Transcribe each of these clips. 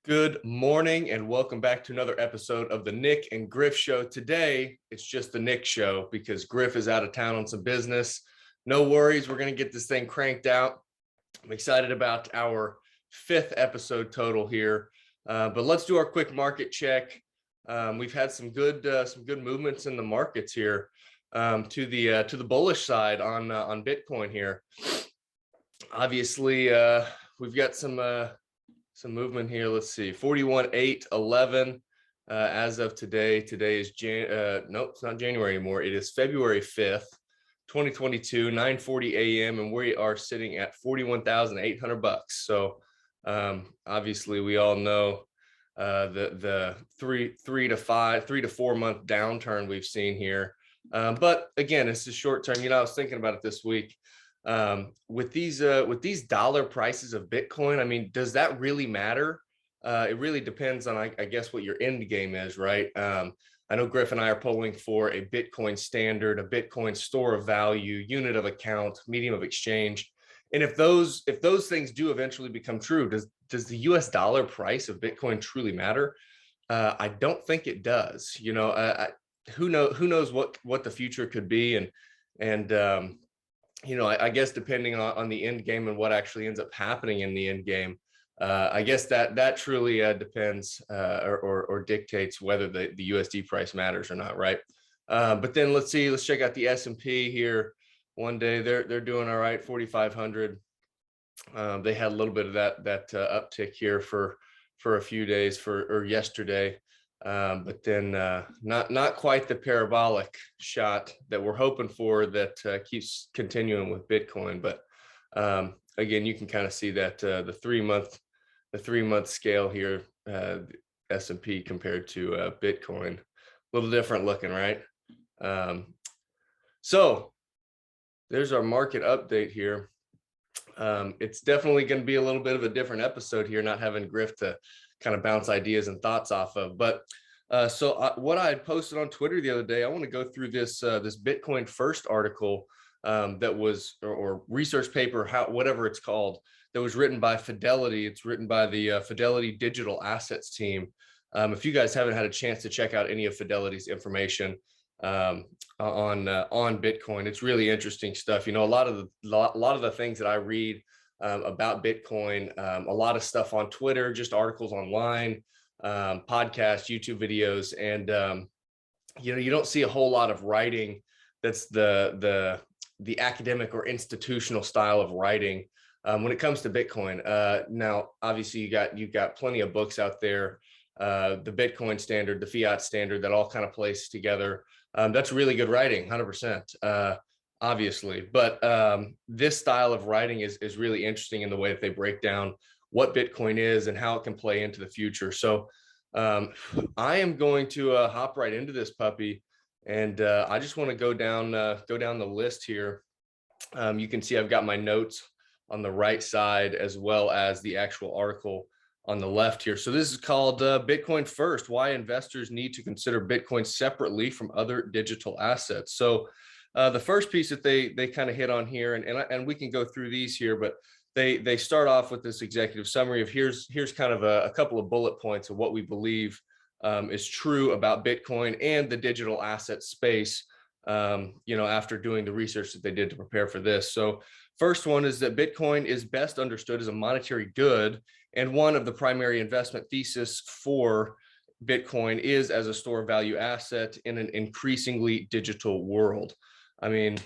Good morning and welcome back to another episode of the Nyc and Griff Show. Today, it's just the Nyc Show because Griff is out of town on some business. No worries, we're going to get this thing cranked out. I'm excited about our 5th episode total here, but let's do our quick market check. We've had some good movements in the markets here to the bullish side on Bitcoin here. Obviously, we've got some movement here. Let's see, 41,811 as of today. Today is nope, it's not January anymore. It is February 5th, 2022, 9:40 a.m. and we are sitting at 41,800 bucks. So obviously we all know the three to 4 month downturn we've seen here. But again, it's a short term. I was thinking about it this week. With these dollar prices of Bitcoin, I mean, does that really matter? It really depends on, I guess, what your end game is, right? I know Griff and I are polling for a Bitcoin standard, a Bitcoin store of value, unit of account, medium of exchange. And if those things do eventually become true, does the US dollar price of Bitcoin truly matter? I don't think it does. Who knows what the future could be, and I guess depending on the end game and what actually ends up happening in the end game, I guess that truly depends or dictates whether the USD price matters or not, right? But then let's check out the S&P here. One day they're doing all right, 4,500. They had a little bit of that uptick here for a few days or yesterday. But then not quite the parabolic shot that we're hoping for that keeps continuing with Bitcoin. But again, you can kind of see that the 3-month scale here, S&P compared to Bitcoin, a little different looking, right? So there's our market update here. It's definitely going to be a little bit of a different episode here, not having Griff to kind of bounce ideas and thoughts off of. But what I had posted on Twitter the other day, I want to go through this Bitcoin First article that was, or research paper, whatever it's called, that was written by Fidelity. It's written by the Fidelity Digital Assets team. If you guys haven't had a chance to check out any of Fidelity's information on Bitcoin, it's really interesting stuff. A lot of the things that I read about Bitcoin, a lot of stuff on Twitter, just articles online, podcasts, YouTube videos, and you don't see a whole lot of writing that's the academic or institutional style of writing when it comes to Bitcoin. Now, obviously, you've got plenty of books out there, the Bitcoin standard, the Fiat standard, that all kind of plays together. That's really good writing, 100%. Obviously, but this style of writing is really interesting in the way that they break down what Bitcoin is and how it can play into the future. So I am going to hop right into this puppy, and I just want to go down the list here. You can see I've got my notes on the right side as well as the actual article on the left here. So this is called Bitcoin First: Why Investors Need to Consider Bitcoin Separately from Other Digital Assets. So the first piece that they kind of hit on here, and we can go through these here, but they start off with this executive summary of here's kind of a couple of bullet points of what we believe is true about Bitcoin and the digital asset space, after doing the research that they did to prepare for this. So first one is that Bitcoin is best understood as a monetary good, and one of the primary investment thesis for Bitcoin is as a store of value asset in an increasingly digital world. I mean,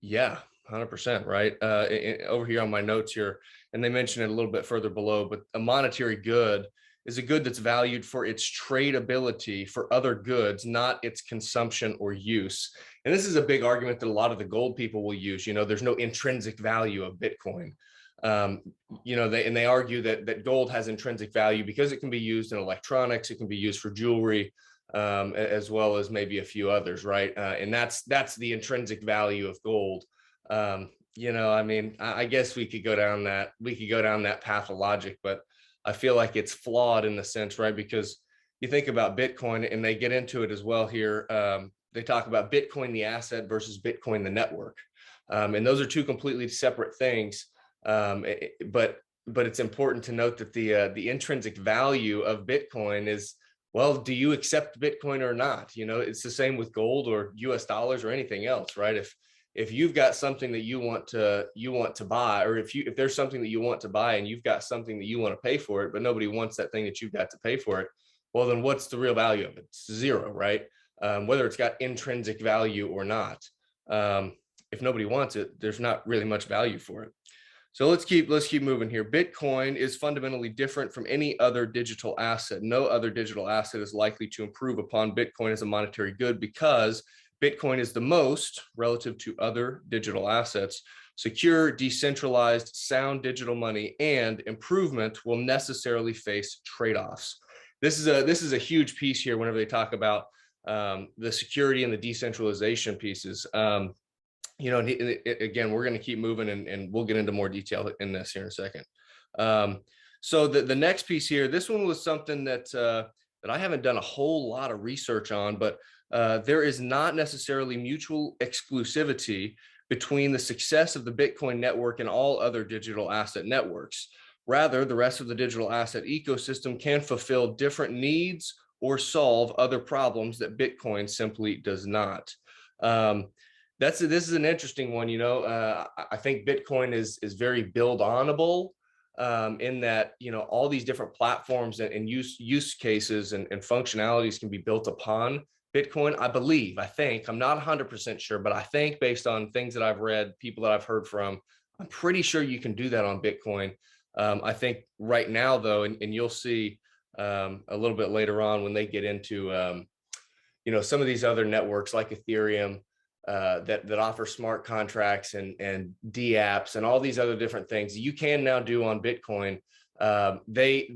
yeah, 100%, right? Over here on my notes here, and they mention it a little bit further below, but a monetary good is a good that's valued for its tradability for other goods, not its consumption or use. And this is a big argument that a lot of the gold people will use. There's no intrinsic value of Bitcoin. They argue that gold has intrinsic value because it can be used in electronics, it can be used for jewelry, as well as maybe a few others, right? And that's the intrinsic value of gold. I mean, I guess we could go down that path of logic, but I feel like it's flawed in the sense, right? Because you think about Bitcoin, and they get into it as well here. They talk about Bitcoin the asset versus Bitcoin the network, and those are two completely separate things. But but it's important to note that the intrinsic value of Bitcoin is, well, do you accept Bitcoin or not? You know, it's the same with gold or US dollars or anything else, right? If you've got something that you want to buy, or if there's something that you want to buy and you've got something that you want to pay for it, but nobody wants that thing that you've got to pay for it, well, then what's the real value of it? It's zero, right? Whether it's got intrinsic value or not. If nobody wants it, there's not really much value for it. So let's keep moving here. Bitcoin is fundamentally different from any other digital asset. No other digital asset is likely to improve upon Bitcoin as a monetary good because Bitcoin is the most, relative to other digital assets, secure, decentralized, sound digital money, and improvement will necessarily face trade-offs. This is a huge piece here whenever they talk about the security and the decentralization pieces. You know, again, we're going to keep moving, and we'll get into more detail in this here in a second. So the next piece here, this one was something that I haven't done a whole lot of research on, but there is not necessarily mutual exclusivity between the success of the Bitcoin network and all other digital asset networks. Rather, the rest of the digital asset ecosystem can fulfill different needs or solve other problems that Bitcoin simply does not. This is an interesting one. You know, I think Bitcoin is very build-onable in that, you know, all these different platforms and use cases and functionalities can be built upon Bitcoin. I think, I'm not 100% sure, but I think based on things that I've read, people that I've heard from, I'm pretty sure you can do that on Bitcoin. I think right now, though, and you'll see a little bit later on when they get into, you know, some of these other networks like Ethereum, that offer smart contracts and dApps and all these other different things you can now do on Bitcoin. They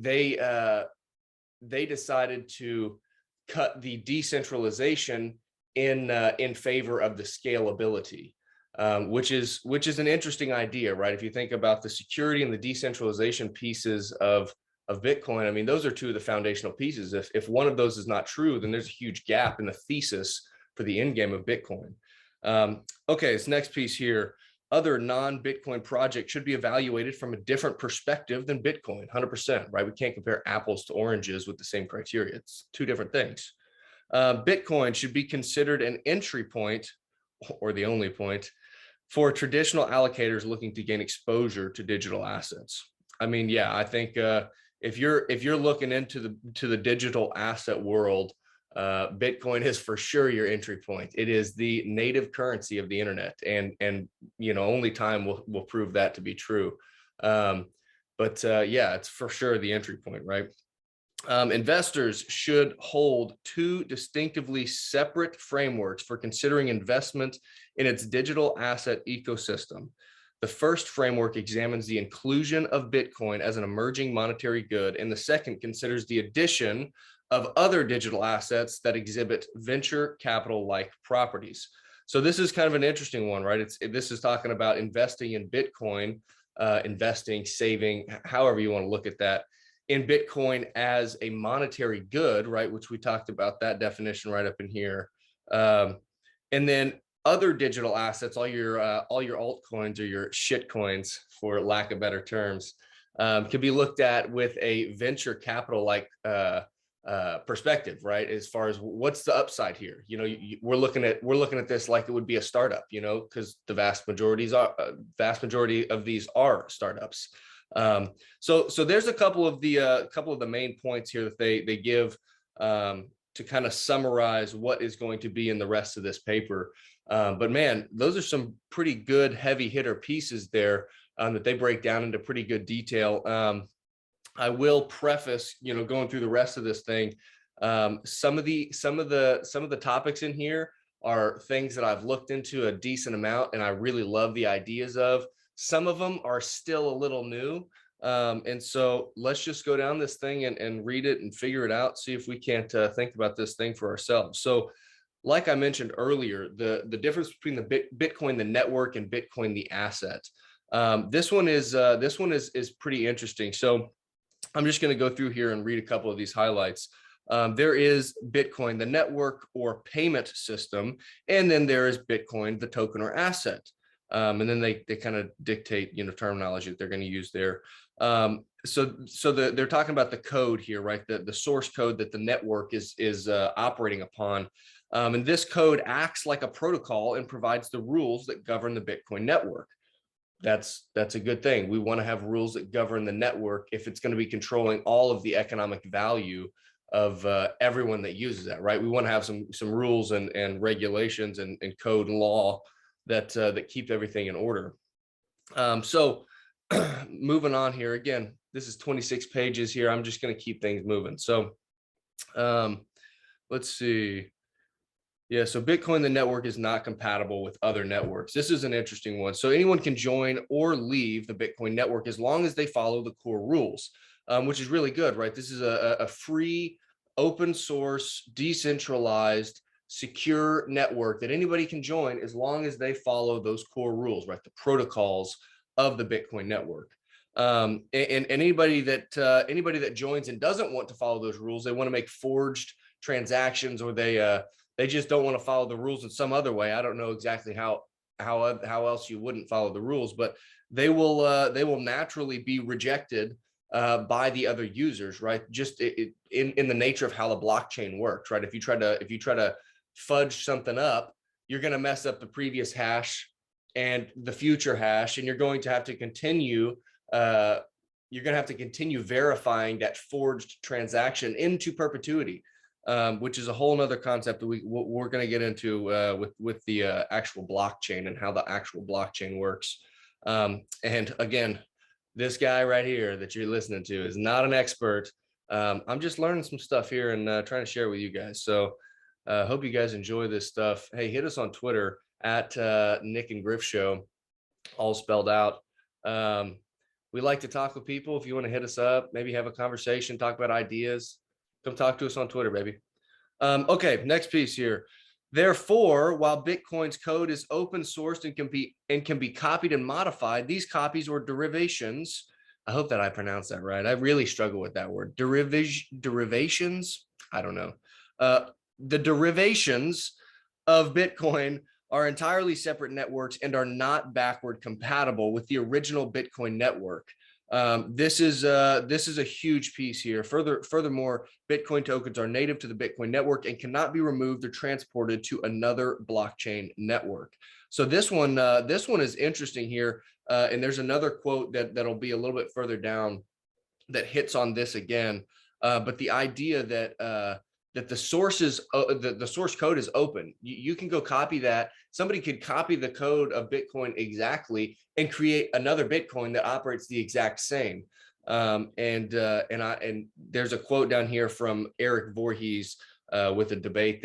decided to cut the decentralization in favor of the scalability, which is an interesting idea, right? If you think about the security and the decentralization pieces of Bitcoin, I mean, those are two of the foundational pieces. If one of those is not true, then there's a huge gap in the thesis for the end game of Bitcoin. Okay, this next piece here, other non-Bitcoin projects should be evaluated from a different perspective than Bitcoin, 100%, right? We can't compare apples to oranges with the same criteria. It's two different things. Bitcoin should be considered an entry point, or the only point, for traditional allocators looking to gain exposure to digital assets. I mean, yeah, I think if you're looking into the digital asset world, Bitcoin is for sure your entry point. It is the native currency of the internet, and you know, only time will prove that to be true. Yeah, it's for sure the entry point, right? Investors should hold two distinctively separate frameworks for considering investment in its digital asset ecosystem. The first framework examines the inclusion of Bitcoin as an emerging monetary good, and the second considers the addition of other digital assets that exhibit venture capital-like properties. So this is kind of an interesting one, right? This is talking about investing in Bitcoin, investing, saving, however you want to look at that, in Bitcoin as a monetary good, right? Which we talked about that definition right up in here. And then other digital assets, all your altcoins or your shit coins, for lack of better terms, can be looked at with a venture capital-like perspective, right? As far as what's the upside here, you know, we're looking at this like it would be a startup, you know, because the vast majority of these are startups. So there's a couple of the main points here that they give to kind of summarize what is going to be in the rest of this paper. But man, those are some pretty good heavy hitter pieces there that they break down into pretty good detail. I will preface, you know, going through the rest of this thing, some of the topics in here are things that I've looked into a decent amount and I really love the ideas of. Some of them are still a little new. And so let's just go down this thing and read it and figure it out, see if we can't think about this thing for ourselves. So like I mentioned earlier, the difference between the Bitcoin, the network, and Bitcoin, the asset. This one is pretty interesting. So I'm just going to go through here and read a couple of these highlights. There is Bitcoin, the network or payment system, and then there is Bitcoin, the token or asset. And then they kind of dictate, you know, terminology that they're going to use there. They're talking about the code here, right? The source code that the network is operating upon. And this code acts like a protocol and provides the rules that govern the Bitcoin network. That's a good thing. We want to have rules that govern the network if it's going to be controlling all of the economic value of everyone that uses that, right? We want to have some rules and regulations and code and law that keep everything in order. Moving on here, again, this is 26 pages here. I'm just going to keep things moving. So let's see. Yeah, so Bitcoin, the network, is not compatible with other networks. This is an interesting one. So anyone can join or leave the Bitcoin network as long as they follow the core rules, which is really good, right? This is a free, open source, decentralized, secure network that anybody can join as long as they follow those core rules, right? The protocols of the Bitcoin network. And anybody that joins and doesn't want to follow those rules, they want to make forged transactions, or they just don't want to follow the rules in some other way. I don't know exactly how else you wouldn't follow the rules, but they will naturally be rejected by the other users, right? Just in the nature of how the blockchain works, right? If you try to fudge something up, you're going to mess up the previous hash and the future hash, and you're going to have to continue verifying that forged transaction into perpetuity. Which is a whole nother concept that we're going to get into with the actual blockchain and how the actual blockchain works. And again, this guy right here that you're listening to is not an expert. I'm just learning some stuff here and trying to share with you guys. So hope you guys enjoy this stuff. Hey, hit us on Twitter at Nyc Griff Show, all spelled out. We like to talk with people. If you want to hit us up, maybe have a conversation, talk about ideas, come talk to us on Twitter, baby. Okay, next piece here. Therefore, while Bitcoin's code is open sourced and can be copied and modified, these copies or derivations, I hope that I pronounced that right. I really struggle with that word. Derivations? I don't know. The derivations of Bitcoin are entirely separate networks and are not backward compatible with the original Bitcoin network. This is a huge piece here. Furthermore, Bitcoin tokens are native to the Bitcoin network and cannot be removed or transported to another blockchain network. So this one is interesting here. And there's another quote that'll be a little bit further down that hits on this again. But the idea that the source code is open. You can go copy that. Somebody could copy the code of Bitcoin exactly and create another Bitcoin that operates the exact same. And there's a quote down here from Eric Voorhees with a debate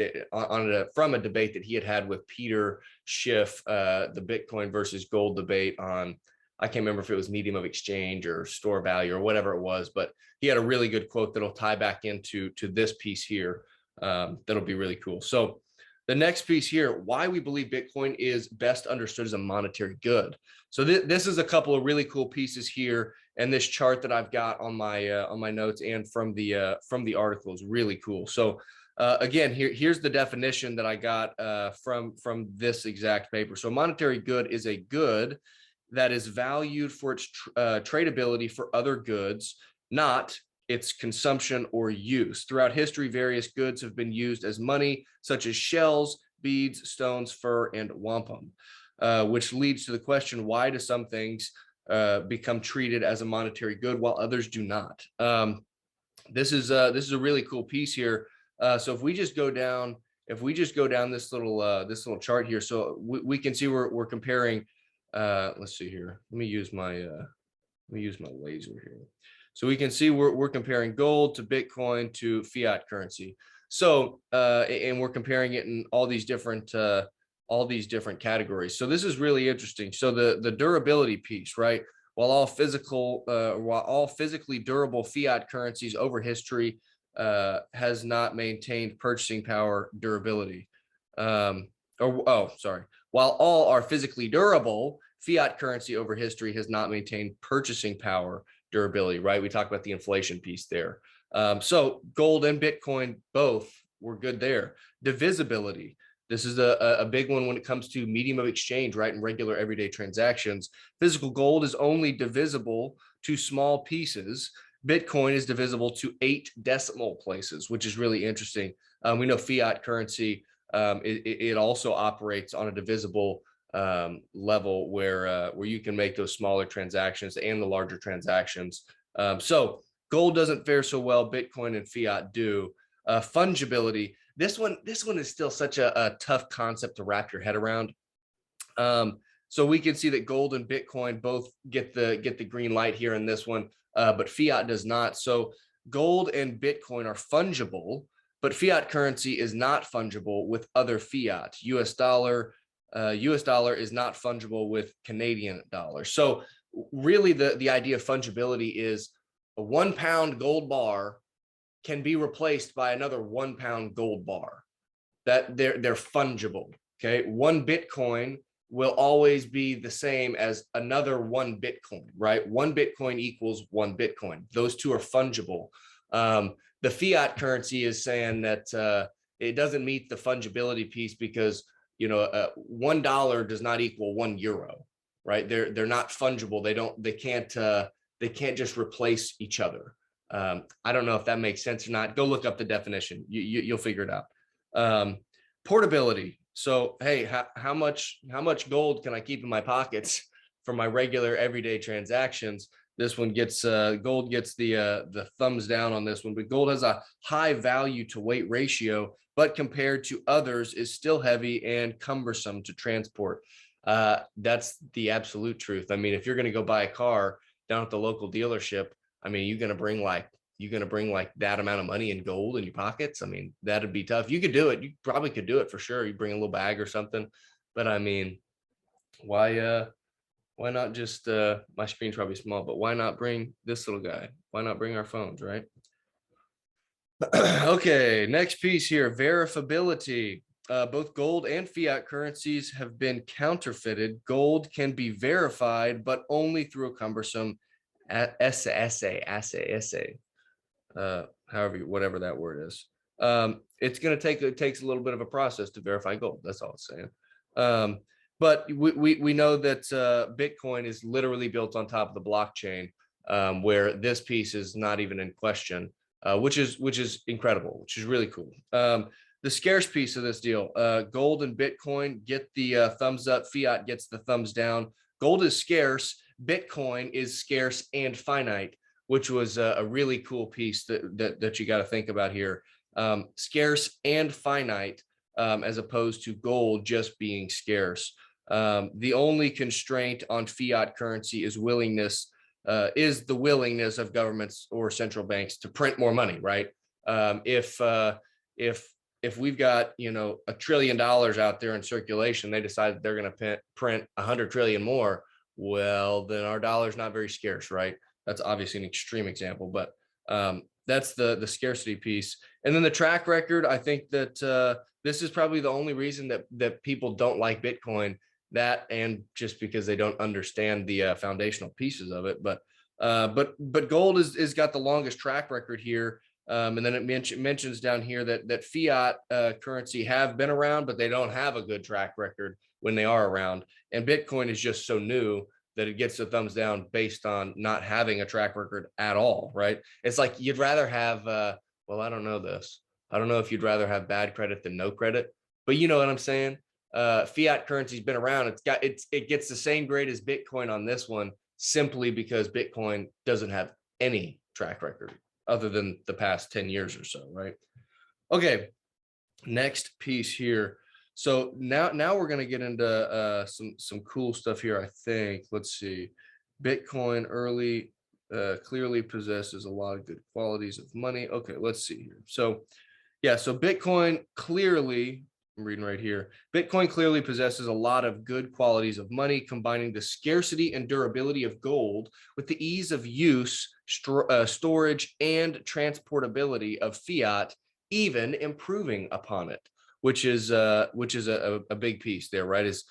from a debate that he had with Peter Schiff, the Bitcoin versus gold debate on, I can't remember if it was medium of exchange or store value or whatever it was, but he had a really good quote that'll tie back into this piece here. That'll be really cool. So the next piece here, why we believe Bitcoin is best understood as a monetary good. So this is a couple of really cool pieces here, and this chart that I've got on my notes and from the article is really cool. So again, here's the definition that I got from this exact paper. So monetary good is a good that is valued for its tradability for other goods, not its consumption or use. Throughout history, various goods have been used as money, such as shells, beads, stones, fur, and wampum, which leads to the question, why do some things become treated as a monetary good while others do not? This is a really cool piece here. So if we just go down this little chart here, so we can see we're comparing. Let's see here. Let me use my laser here. So we can see we're comparing gold to Bitcoin to fiat currency. So and we're comparing it in all these different categories. So this is really interesting. So the durability piece, right? While all physically durable fiat currencies over history has not maintained purchasing power durability. While all are physically durable, fiat currency over history has not maintained purchasing power durability, right? We talked about the inflation piece there. So gold and Bitcoin both were good there. Divisibility. This is a big one when it comes to medium of exchange, right? In regular everyday transactions. Physical gold is only divisible to small pieces. Bitcoin is divisible to 8 decimal places, which is really interesting. We know fiat currency, it also operates on a divisible level where you can make those smaller transactions and the larger transactions. So gold doesn't fare so well. Bitcoin and fiat do. Fungibility. This one is still such a tough concept to wrap your head around. So we can see that gold and Bitcoin both get the green light here in this one, but fiat does not. So gold and Bitcoin are fungible, but fiat currency is not fungible with other fiat. US dollar is not fungible with Canadian dollar. So really the idea of fungibility is a 1 pound gold bar can be replaced by another 1 pound gold bar. That they're fungible. Okay, 1 Bitcoin will always be the same as another 1 Bitcoin, right? 1 Bitcoin equals 1 Bitcoin. Those two are fungible. The fiat currency is saying that it doesn't meet the fungibility piece because $1 does not equal €1, right? They're not fungible. They can't just replace each other. I don't know if that makes sense or not. Go look up the definition. You'll figure it out. Portability. So, hey, how much gold can I keep in my pockets for my regular everyday transactions? This one gets gold gets the thumbs down on this one, but gold has a high value to weight ratio, but compared to others is still heavy and cumbersome to transport. That's the absolute truth. I mean, if you're going to go buy a car down at the local dealership, I mean, you're going to bring like that amount of money in gold in your pockets. I mean, that'd be tough. You could do it. You probably could do it for sure. You bring a little bag or something, but I mean, why not just, my screen's probably small, but why not bring this little guy? Why not bring our phones, right? Okay, next piece here, verifiability. Both gold and fiat currencies have been counterfeited. Gold can be verified, but only through a cumbersome assay, whatever that word is. It's going to it takes a little bit of a process to verify gold. That's all it's saying. But we know that Bitcoin is literally built on top of the blockchain, where this piece is not even in question, which is incredible, which is really cool. The scarce piece of this deal, gold and Bitcoin get the thumbs up, fiat gets the thumbs down. Gold is scarce, Bitcoin is scarce and finite, which was a really cool piece that you got to think about here. Scarce and finite, as opposed to gold just being scarce. The only constraint on fiat currency is the willingness of governments or central banks to print more money, right? If we've got $1 trillion out there in circulation, they decide that they're going to print 100 trillion more. Well, then our dollar's not very scarce, right? That's obviously an extreme example, but that's the scarcity piece. And then the track record, I think that this is probably the only reason that people don't like Bitcoin, that and just because they don't understand the foundational pieces of it. But gold is got the longest track record here. And then it mentions down here that fiat currency have been around, but they don't have a good track record when they are around. And Bitcoin is just so new that it gets the thumbs down based on not having a track record at all, right? It's like you'd rather have, well, I don't know this. I don't know if you'd rather have bad credit than no credit, but you know what I'm saying? Fiat currency's been around. It gets the same grade as Bitcoin on this one, simply because Bitcoin doesn't have any track record other than the past 10 years or so, right? Okay, next piece here. So now we're going to get into some cool stuff here, I think. Let's see. Bitcoin clearly possesses a lot of good qualities of money. Okay, let's see here. So yeah, so Bitcoin clearly, I'm reading right here, Bitcoin clearly possesses a lot of good qualities of money, combining the scarcity and durability of gold with the ease of use, storage, and transportability of fiat, even improving upon it, which is a big piece there, right? Is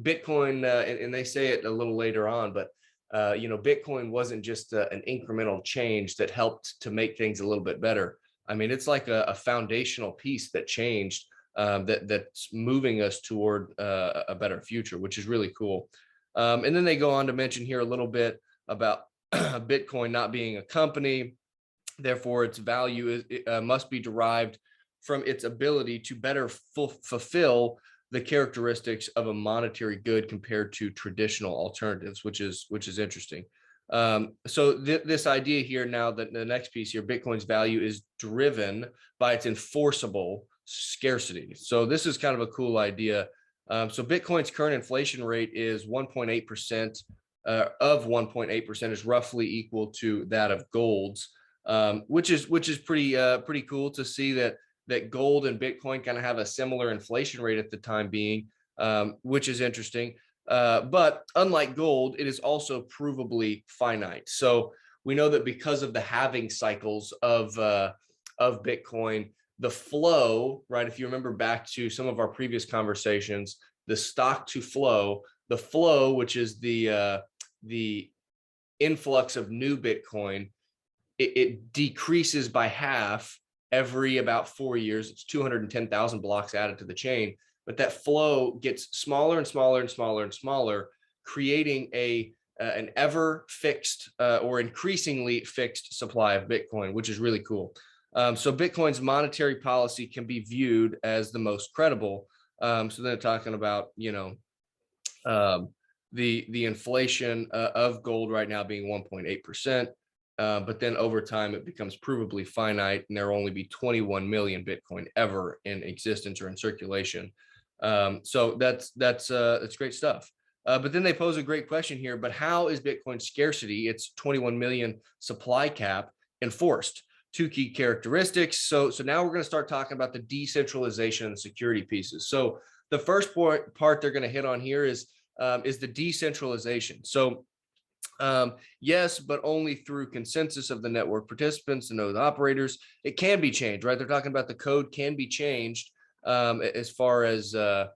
Bitcoin, and they say it a little later on, but Bitcoin wasn't just an incremental change that helped to make things a little bit better. I mean, it's like a foundational piece that changed that's moving us toward a better future, which is really cool. And then they go on to mention here a little bit about Bitcoin not being a company, therefore its value must be derived from its ability to better fulfill the characteristics of a monetary good compared to traditional alternatives, which is interesting. So this idea here now, that the next piece here, Bitcoin's value is driven by its enforceable scarcity. So this is kind of a cool idea. So Bitcoin's current inflation rate is 1.8%. Of 1.8% is roughly equal to that of gold's, which is pretty cool to see that gold and Bitcoin kind of have a similar inflation rate at the time being, which is interesting. But unlike gold, it is also provably finite. So we know that because of the halving cycles of Bitcoin, the flow, right? If you remember back to some of our previous conversations, the stock to flow, the flow, which is the influx of new Bitcoin, it decreases by half every about 4 years. It's 210,000 blocks added to the chain, but that flow gets smaller and smaller and smaller and smaller, creating an ever fixed or increasingly fixed supply of Bitcoin, which is really cool. So Bitcoin's monetary policy can be viewed as the most credible. So they're talking about, the inflation of gold right now being 1.8%. But then over time, it becomes provably finite, and there will only be 21 million Bitcoin ever in existence or in circulation. So that's great stuff. But then they pose a great question here. But how is Bitcoin scarcity, its 21 million supply cap, enforced? Two key characteristics. So now we're going to start talking about the decentralization and security pieces. So the first part they're going to hit on here is the decentralization. So yes, but only through consensus of the network participants and node operators. It can be changed, right? They're talking about the code can be changed as far as the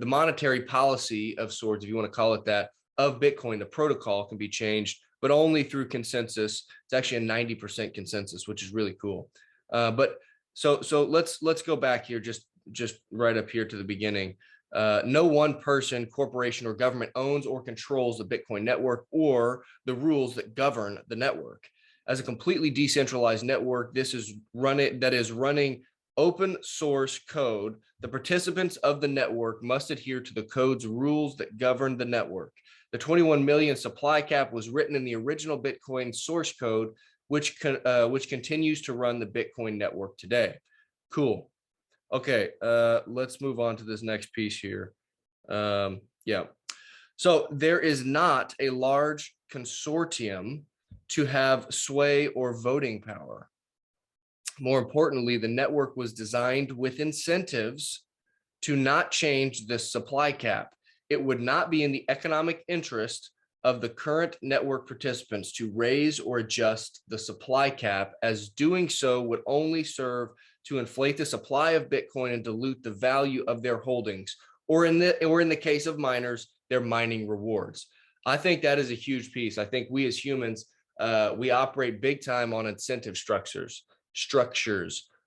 monetary policy of sorts, if you want to call it that, of Bitcoin. The protocol can be changed, but only through consensus. It's actually a 90% consensus, which is really cool. But so let's go back here, just right up here to the beginning. No one person, corporation, or government owns or controls the Bitcoin network or the rules that govern the network. As a completely decentralized network, that is running open source code, the participants of the network must adhere to the code's rules that govern the network. The 21 million supply cap was written in the original Bitcoin source code, which continues to run the Bitcoin network today. Cool. Okay, let's move on to this next piece here. Yeah. So there is not a large consortium to have sway or voting power. More importantly, the network was designed with incentives to not change the supply cap. It would not be in the economic interest of the current network participants to raise or adjust the supply cap, as doing so would only serve to inflate the supply of Bitcoin and dilute the value of their holdings, or in the case of miners, their mining rewards. I think that is a huge piece. I think we as humans, we operate big time on incentive structures.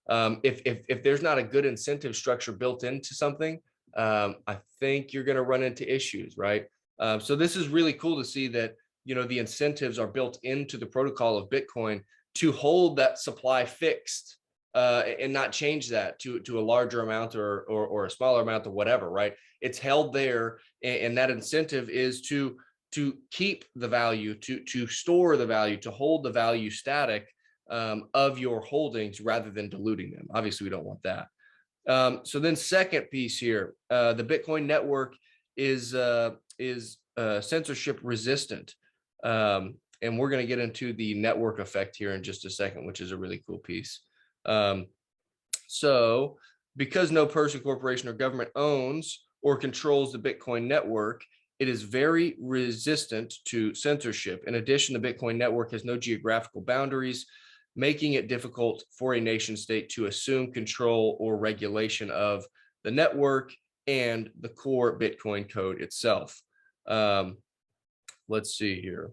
If there's not a good incentive structure built into something, I think you're going to run into issues, right? So this is really cool to see that, the incentives are built into the protocol of Bitcoin to hold that supply fixed and not change that to a larger amount or a smaller amount or whatever, right? It's held there, and that incentive is to keep the value, to store the value, to hold the value static of your holdings rather than diluting them. Obviously, we don't want that. So then second piece here, the Bitcoin network is censorship resistant. And we're going to get into the network effect here in just a second, which is a really cool piece. So because no person, corporation, or government owns or controls the Bitcoin network, it is very resistant to censorship. In addition, the Bitcoin network has no geographical boundaries, making it difficult for a nation state to assume control or regulation of the network and the core Bitcoin code itself. Let's see here.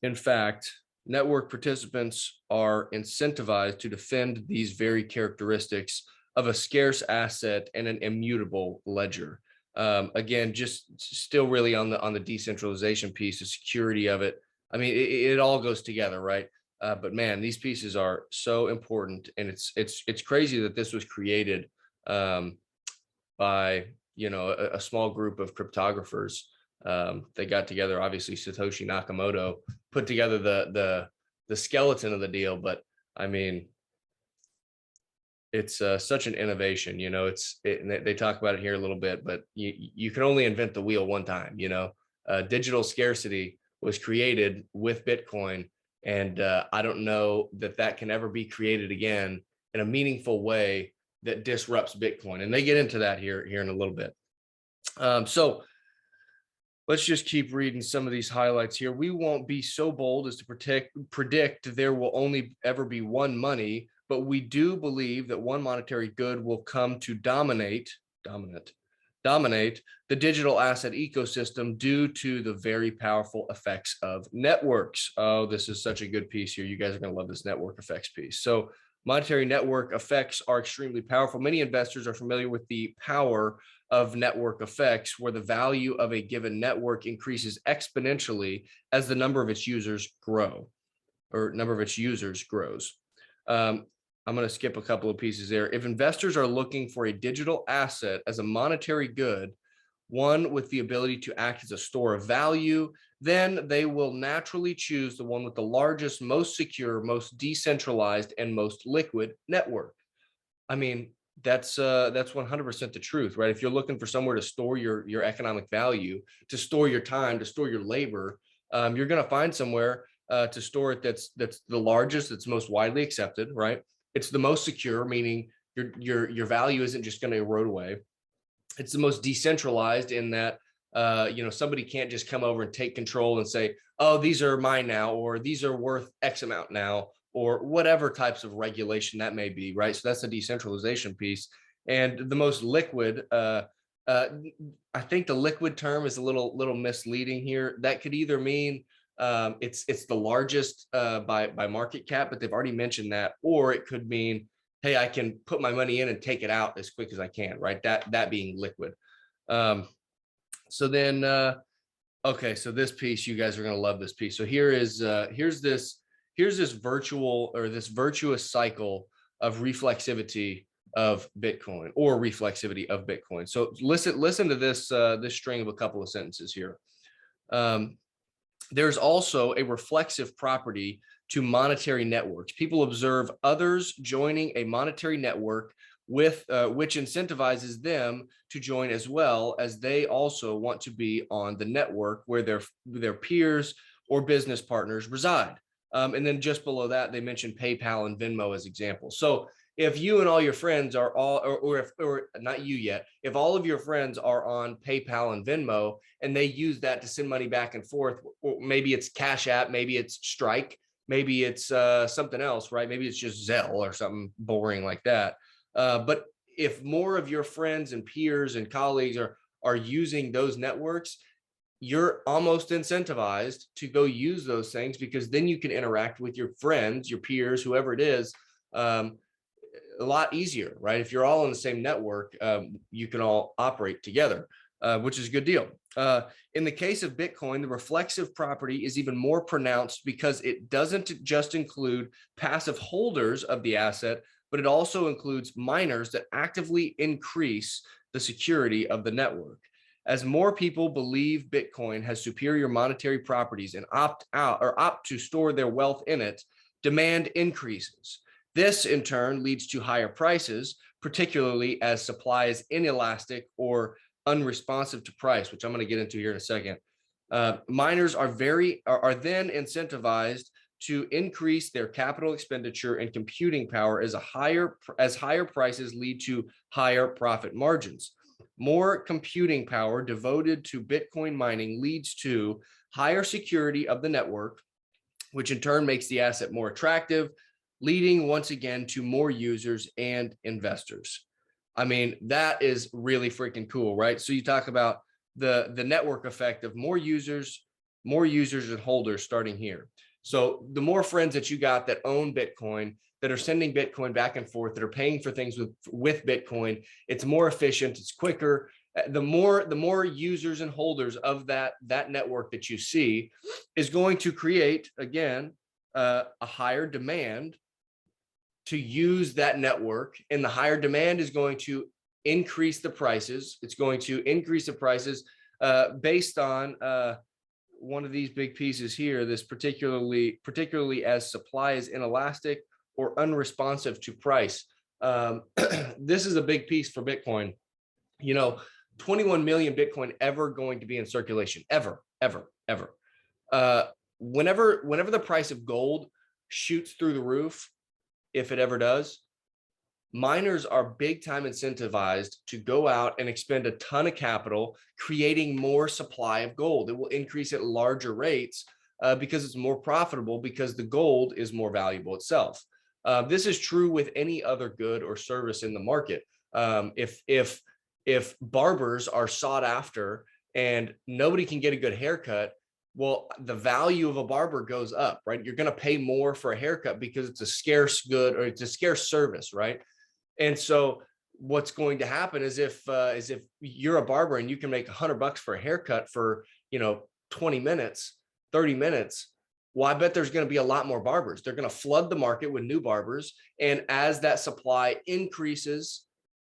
In fact, network participants are incentivized to defend these very characteristics of a scarce asset and an immutable ledger. Again, just still really on the decentralization piece, the security of it. I mean, it all goes together, right? But man, these pieces are so important, and it's crazy that this was created by a small group of cryptographers. They got together. Obviously, Satoshi Nakamoto put together the skeleton of the deal, but I mean, it's such an innovation. And they talk about it here a little bit, but you can only invent the wheel one time. Digital scarcity was created with Bitcoin, and I don't know that can ever be created again in a meaningful way that disrupts Bitcoin. And they get into that here in a little bit. So let's just keep reading some of these highlights here. We won't be so bold as to predict there will only ever be one money, but we do believe that one monetary good will come to dominate the digital asset ecosystem due to the very powerful effects of networks. Oh, this is such a good piece here. You guys are going to love this network effects piece. So monetary network effects are extremely powerful. Many investors are familiar with the power of network effects, where the value of a given network increases exponentially as the number of its users grows. I'm going to skip a couple of pieces there. If investors are looking for a digital asset as a monetary good, one with the ability to act as a store of value, then they will naturally choose the one with the largest, most secure, most decentralized, and most liquid network. I mean, that's 100% the truth, right? If you're looking for somewhere to store your economic value, to store your time, to store your labor, you're going to find somewhere to store it that's the largest, that's most widely accepted, right? It's the most secure, meaning your value isn't just going to erode away. It's the most decentralized in that somebody can't just come over and take control and say, oh, these are mine now, or these are worth X amount now, or whatever types of regulation that may be, right? So that's the decentralization piece. And the most liquid, I think the liquid term is a little misleading here. That could either mean it's the largest by market cap, but they've already mentioned that, or it could mean, hey, I can put my money in and take it out as quick as I can, right? That being liquid. So then, okay, so this piece, you guys are going to love this piece. So here's this virtuous cycle of reflexivity of Bitcoin, or reflexivity of Bitcoin. So listen to this string of a couple of sentences here. There's also a reflexive property to monetary networks. People observe others joining a monetary network with which incentivizes them to join, as well as they also want to be on the network where their peers or business partners reside. And then just below that, they mentioned PayPal and Venmo as examples. So if you and all your friends are or not you yet, if all of your friends are on PayPal and Venmo and they use that to send money back and forth, or maybe it's Cash App, maybe it's Strike, maybe it's something else, right? Maybe it's just Zelle or something boring like that. But if more of your friends and peers and colleagues are using those networks, you're almost incentivized to go use those things, because then you can interact with your friends, your peers, whoever it is, a lot easier, right? If you're all in the same network, you can all operate together, which is a good deal. In the case of Bitcoin, the reflexive property is even more pronounced because it doesn't just include passive holders of the asset, but it also includes miners that actively increase the security of the network. As more people believe Bitcoin has superior monetary properties and opt to store their wealth in it, demand increases. This in turn leads to higher prices, particularly as supply is inelastic or unresponsive to price, which I'm going to get into here in a second. Miners are then incentivized to increase their capital expenditure and computing power as higher prices lead to higher profit margins. More computing power devoted to Bitcoin mining leads to higher security of the network, which in turn makes the asset more attractive, leading once again to more users and investors. I mean, that is really freaking cool, right? So you talk about the network effect of more users and holders starting here. So the more friends that you got that own Bitcoin, that are sending Bitcoin back and forth, that are paying for things with Bitcoin, it's more efficient, it's quicker. The more users and holders of that network that you see is going to create, again, a higher demand to use that network, and the higher demand is going to increase the prices. It's going to increase the prices based on one of these big pieces here, this particularly as supply is inelastic or unresponsive to price. This is a big piece for Bitcoin. 21 million Bitcoin ever going to be in circulation, ever. Whenever the price of gold shoots through the roof, if it ever does, miners are big time incentivized to go out and expend a ton of capital creating more supply of gold. It will increase at larger rates because it's more profitable, because the gold is more valuable itself. This is true with any other good or service in the market. If barbers are sought after and nobody can get a good haircut, well, the value of a barber goes up, right? You're going to pay more for a haircut because it's a scarce good, or it's a scarce service, right? And so what's going to happen is if you're a barber and you can make $100 for a haircut for 20 minutes, 30 minutes, well, I bet there's going to be a lot more barbers. They're going to flood the market with new barbers, and as that supply increases,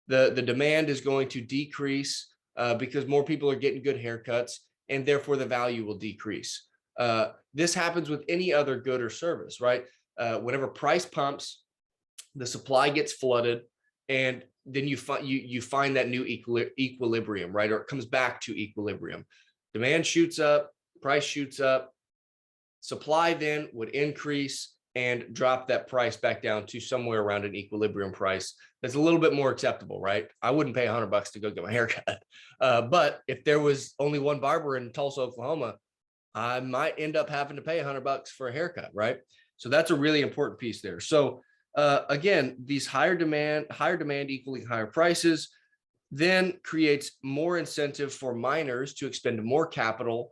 the demand is going to decrease because more people are getting good haircuts, and therefore the value will decrease. This happens with any other good or service, right? Whenever price pumps, the supply gets flooded, and then you find that new equilibrium, right? Or it comes back to equilibrium. Demand shoots up, price shoots up, supply then would increase and drop that price back down to somewhere around an equilibrium price that's a little bit more acceptable, right? I wouldn't pay $100 to go get my haircut. But if there was only one barber in Tulsa, Oklahoma, I might end up having to pay $100 for a haircut, right? So that's a really important piece there. So again, these higher demand equaling higher prices then creates more incentive for miners to expend more capital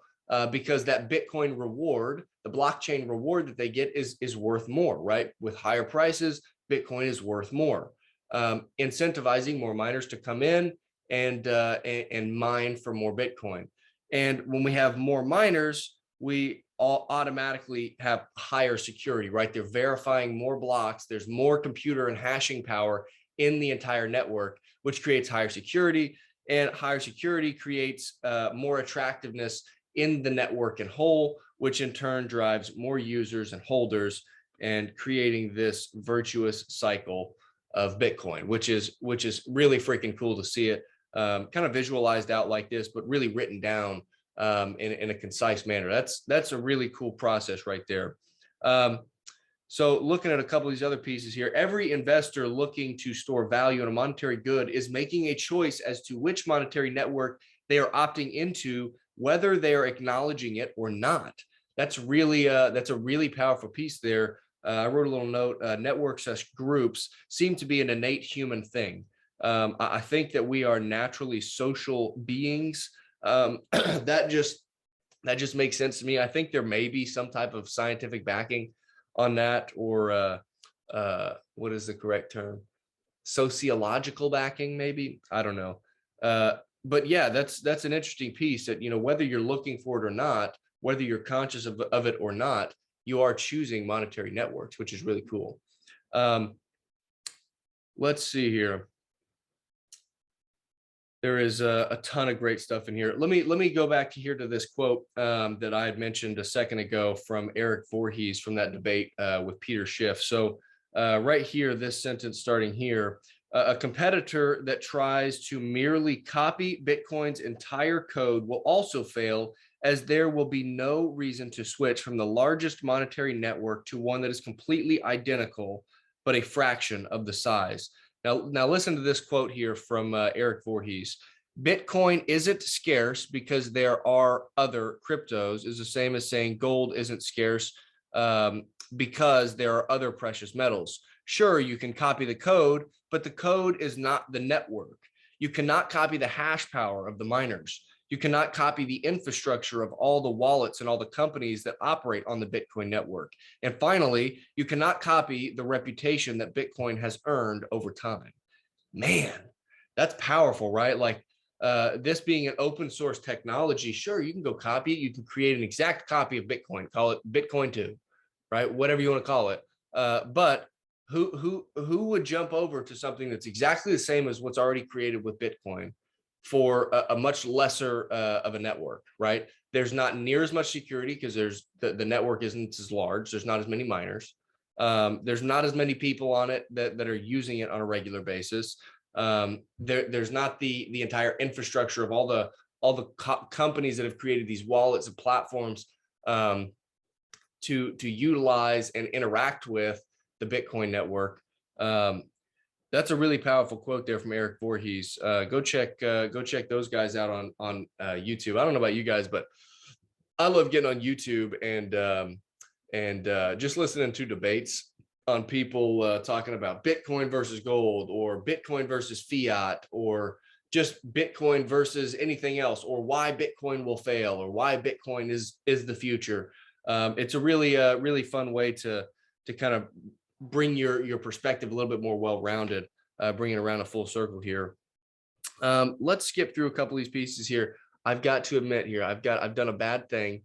because that Bitcoin reward, the blockchain reward that they get is worth more, right? With higher prices, Bitcoin is worth more, incentivizing more miners to come in and mine for more Bitcoin. And when we have more miners, we all automatically have higher security, right? They're verifying more blocks. There's more computer and hashing power in the entire network, which creates higher security, and higher security creates more attractiveness in the network in whole, which in turn drives more users and holders, and creating this virtuous cycle of Bitcoin, which is really freaking cool to see it kind of visualized out like this, but really written down in a concise manner. That's a really cool process right there. So looking at a couple of these other pieces here, every investor looking to store value in a monetary good is making a choice as to which monetary network they are opting into, whether they are acknowledging it or not. That's a really powerful piece there. I wrote a little note, networks as groups seem to be an innate human thing. I think that we are naturally social beings. That just makes sense to me. I think there may be some type of scientific backing on that, or what is the correct term? Sociological backing, maybe. I don't know. But yeah, that's an interesting piece that, whether you're looking for it or not, whether you're conscious of it or not, you are choosing monetary networks, which is really cool. Let's see here. There is a ton of great stuff in here. Let me go back to this quote that I had mentioned a second ago from Eric Voorhees from that debate with Peter Schiff. So right here, this sentence starting here, a competitor that tries to merely copy Bitcoin's entire code will also fail, as there will be no reason to switch from the largest monetary network to one that is completely identical, but a fraction of the size. Now listen to this quote here from Eric Voorhees. Bitcoin isn't scarce because there are other cryptos is the same as saying gold isn't scarce because there are other precious metals. Sure, you can copy the code, but the code is not the network. You cannot copy the hash power of the miners. You cannot copy the infrastructure of all the wallets and all the companies that operate on the Bitcoin network. And finally, you cannot copy the reputation that Bitcoin has earned over time. Man, that's powerful, right? Like this being an open source technology, sure, you can go copy it. You can create an exact copy of Bitcoin, call it Bitcoin 2, right? Whatever you want to call it. But who would jump over to something that's exactly the same as what's already created with Bitcoin for a much lesser of a network, right? There's not near as much security because there's the network isn't as large. There's not as many miners. There's not as many people on it that are using it on a regular basis. There's not the entire infrastructure of all the companies that have created these wallets and platforms to utilize and interact with the Bitcoin network. That's a really powerful quote there from Eric Voorhees. Go check those guys out on YouTube. I don't know about you guys, but I love getting on YouTube and just listening to debates on people talking about Bitcoin versus gold, or Bitcoin versus fiat, or just Bitcoin versus anything else, or why Bitcoin will fail, or why Bitcoin is the future. It's a really fun way to kind of bring your perspective a little bit more well-rounded, bring it around a full circle here. Let's skip through a couple of these pieces here. I've got to admit here, I've done a bad thing.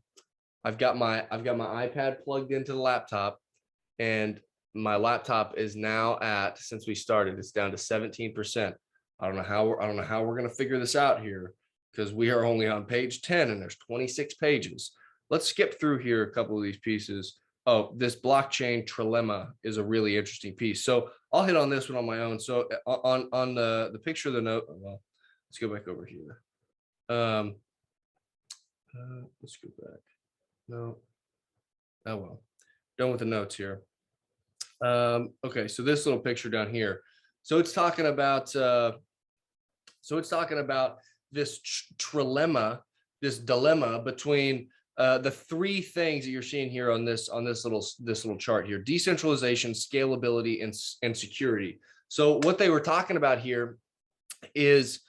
I've got my iPad plugged into the laptop, and my laptop is now at, since we started, it's down to 17%. I don't know how we're going to figure this out here, because we are only on page 10 and there's 26 pages. Let's skip through here a couple of these pieces. Oh, this blockchain trilemma is a really interesting piece. So I'll hit on this one on my own. So on the picture of the note, well, let's go back over here. Let's go back. No. Oh, well, done with the notes here. Okay, so this little picture down here. So it's talking about this trilemma, this dilemma between the three things that you're seeing here on this little chart here: decentralization, scalability, and security. So what they were talking about here is,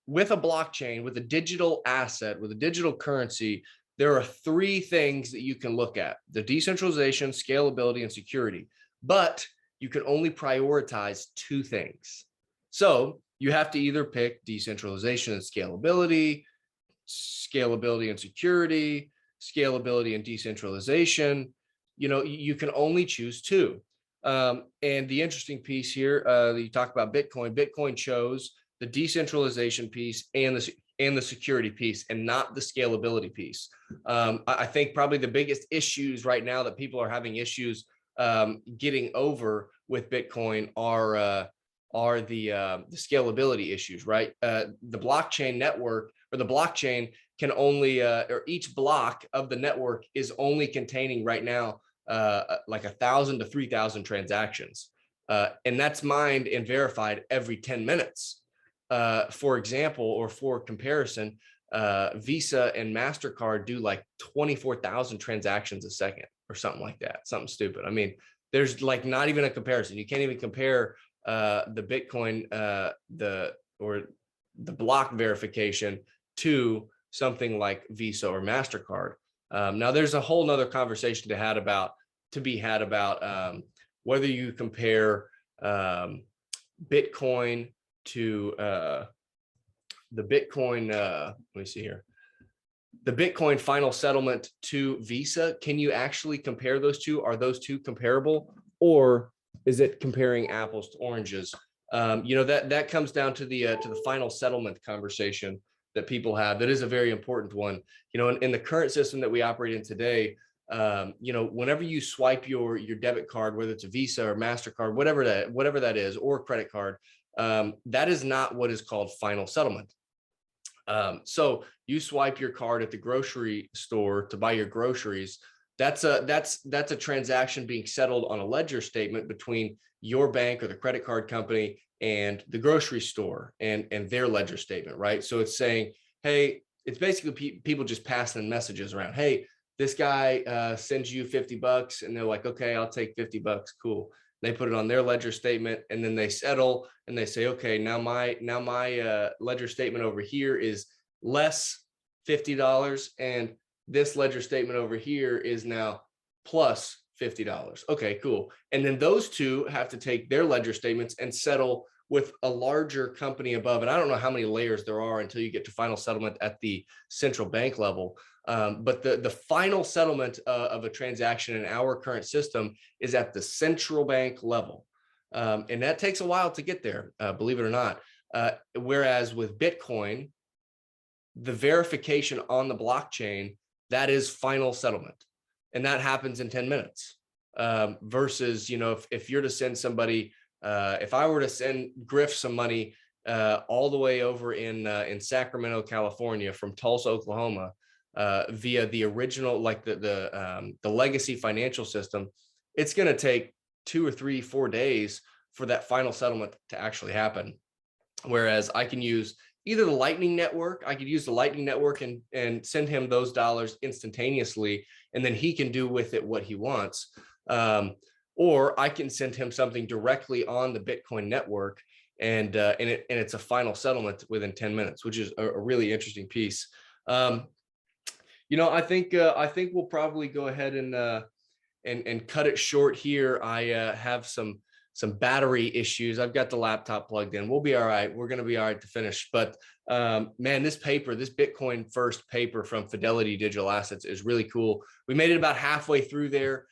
with a blockchain, with a digital asset, with a digital currency, there are three things that you can look at: the decentralization, scalability, and security. But you can only prioritize two things. So you have to either pick decentralization and scalability, scalability and security, scalability and decentralization. You can only choose two. And the interesting piece here, you talk about Bitcoin chose the decentralization piece and the security piece, and not the scalability piece. I think probably the biggest issues right now that people are having issues getting over with Bitcoin are the scalability issues, right? The blockchain network, or the blockchain, can only, or each block of the network is only containing right now like 1,000 to 3,000 transactions, and that's mined and verified every 10 minutes. For example, or for comparison, Visa and MasterCard do like 24,000 transactions a second, or something like that, something stupid. I mean, there's like not even a comparison. You can't even compare the Bitcoin, the block verification to something like Visa or MasterCard. Now, there's a whole nother conversation to be had about whether you compare Bitcoin to the Bitcoin, let me see here, the Bitcoin final settlement to Visa. Can you actually compare those two? Are those two comparable, or is it comparing apples to oranges? That comes down to the final settlement conversation that people have. That is a very important one. In the current system that we operate in today, whenever you swipe your debit card, whether it's a Visa or MasterCard, whatever that is, or credit card, that is not what is called final settlement. So you swipe your card at the grocery store to buy your groceries. That's a transaction being settled on a ledger statement between your bank or the credit card company and the grocery store and their ledger statement, right? So it's saying, hey, it's basically people just passing messages around. Hey, this guy sends you $50, and they're like, okay, I'll take $50. Cool. They put it on their ledger statement, and then they settle and they say, okay, now my ledger statement over here is less $50, and this ledger statement over here is now plus $50. Okay, cool. And then those two have to take their ledger statements and settle with a larger company above. And I don't know how many layers there are until you get to final settlement at the central bank level. But the final settlement of a transaction in our current system is at the central bank level. And that takes a while to get there, believe it or not. Whereas with Bitcoin, the verification on the blockchain, that is final settlement. And that happens in 10 minutes versus, you know, if you're to send somebody, if I were to send Griff some money all the way over in Sacramento, California from Tulsa, Oklahoma, via the original, like the legacy financial system, it's going to take 2 or 3, 4 days for that final settlement to actually happen. Whereas I can use either the Lightning Network, I could use the Lightning Network and send him those dollars instantaneously, and then he can do with it what he wants. Or I can send him something directly on the Bitcoin network, and it's a final settlement within 10 minutes, which is a really interesting piece. You know, I think we'll probably go ahead and cut it short here. I have some battery issues. I've got the laptop plugged in. We'll be all right. We're going to be all right to finish. But man, this paper, this Bitcoin first paper from Fidelity Digital Assets is really cool. We made it about halfway through there.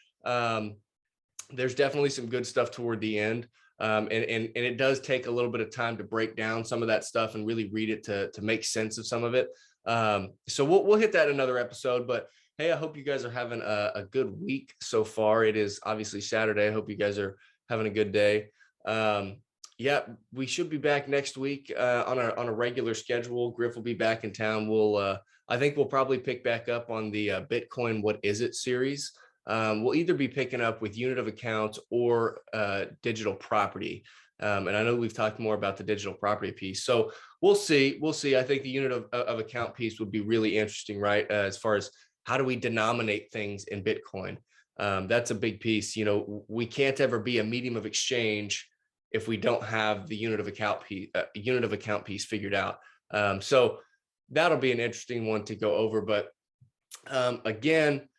There's definitely some good stuff toward the end. And it does take a little bit of time to break down some of that stuff and really read it to make sense of some of it. So we'll hit that in another episode, but hey, I hope you guys are having a good week so far. It is obviously Saturday. I hope you guys are having a good day. Yeah, we should be back next week on a regular schedule. Griff will be back in town. I think we'll probably pick back up on the Bitcoin What Is It series. We'll either be picking up with unit of accounts or digital property. And I know we've talked more about the digital property piece. So we'll see. I think the unit of account piece would be really interesting, right? As far as how do we denominate things in Bitcoin? That's a big piece. You know, we can't ever be a medium of exchange if we don't have the unit of account piece figured out. So that'll be an interesting one to go over. But again,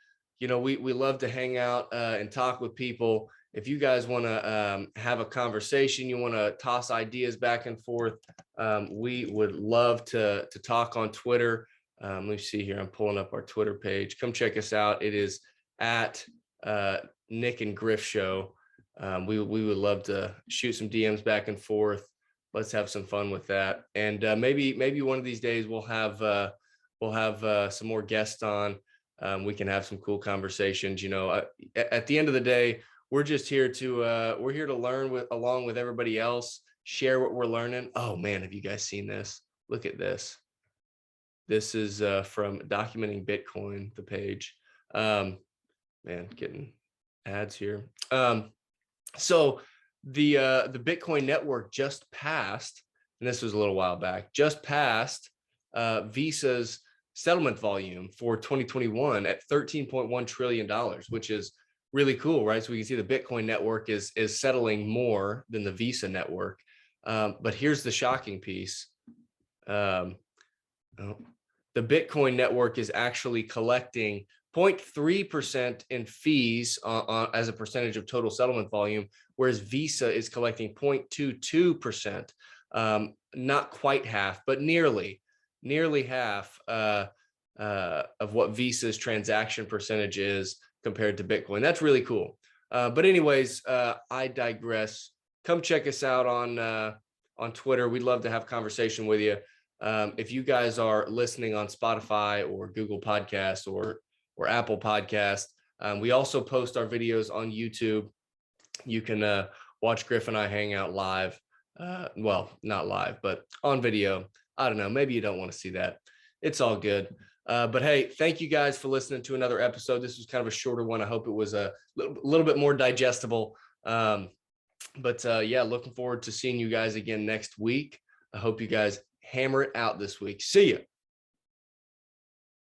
you know, we love to hang out and talk with people. If you guys want to have a conversation, you want to toss ideas back and forth, we would love to talk on Twitter. Let me see here. I'm pulling up our Twitter page. Come check us out. It is at Nyc Griff Show. We would love to shoot some DMs back and forth. Let's have some fun with that. And maybe one of these days we'll have some more guests on. We can have some cool conversations. You know, at the end of the day, we're just here to learn along with everybody else, share what we're learning. Oh man, have you guys seen this? Look at this. This is from Documenting Bitcoin, the page. Man, getting ads here. So the Bitcoin network just passed, and this was a little while back, just passed Visa's settlement volume for 2021 at $13.1 trillion, which is really cool, right? So we can see the Bitcoin network is settling more than the Visa network. But here's the shocking piece. The Bitcoin network is actually collecting 0.3% in fees as a percentage of total settlement volume, whereas Visa is collecting 0.22%, not quite half, but nearly half of what Visa's transaction percentage is compared to Bitcoin. That's really cool. But anyways, I digress. Come check us out on Twitter. We'd love to have a conversation with you. If you guys are listening on Spotify or Google Podcasts or Apple Podcasts, we also post our videos on YouTube. You can watch Griff and I hang out live. Well, not live, but on video. I don't know. Maybe you don't want to see that. It's all good. But hey, thank you guys for listening to another episode. This was kind of a shorter one. I hope it was a little bit more digestible. But yeah, looking forward to seeing you guys again next week. I hope you guys hammer it out this week. See ya.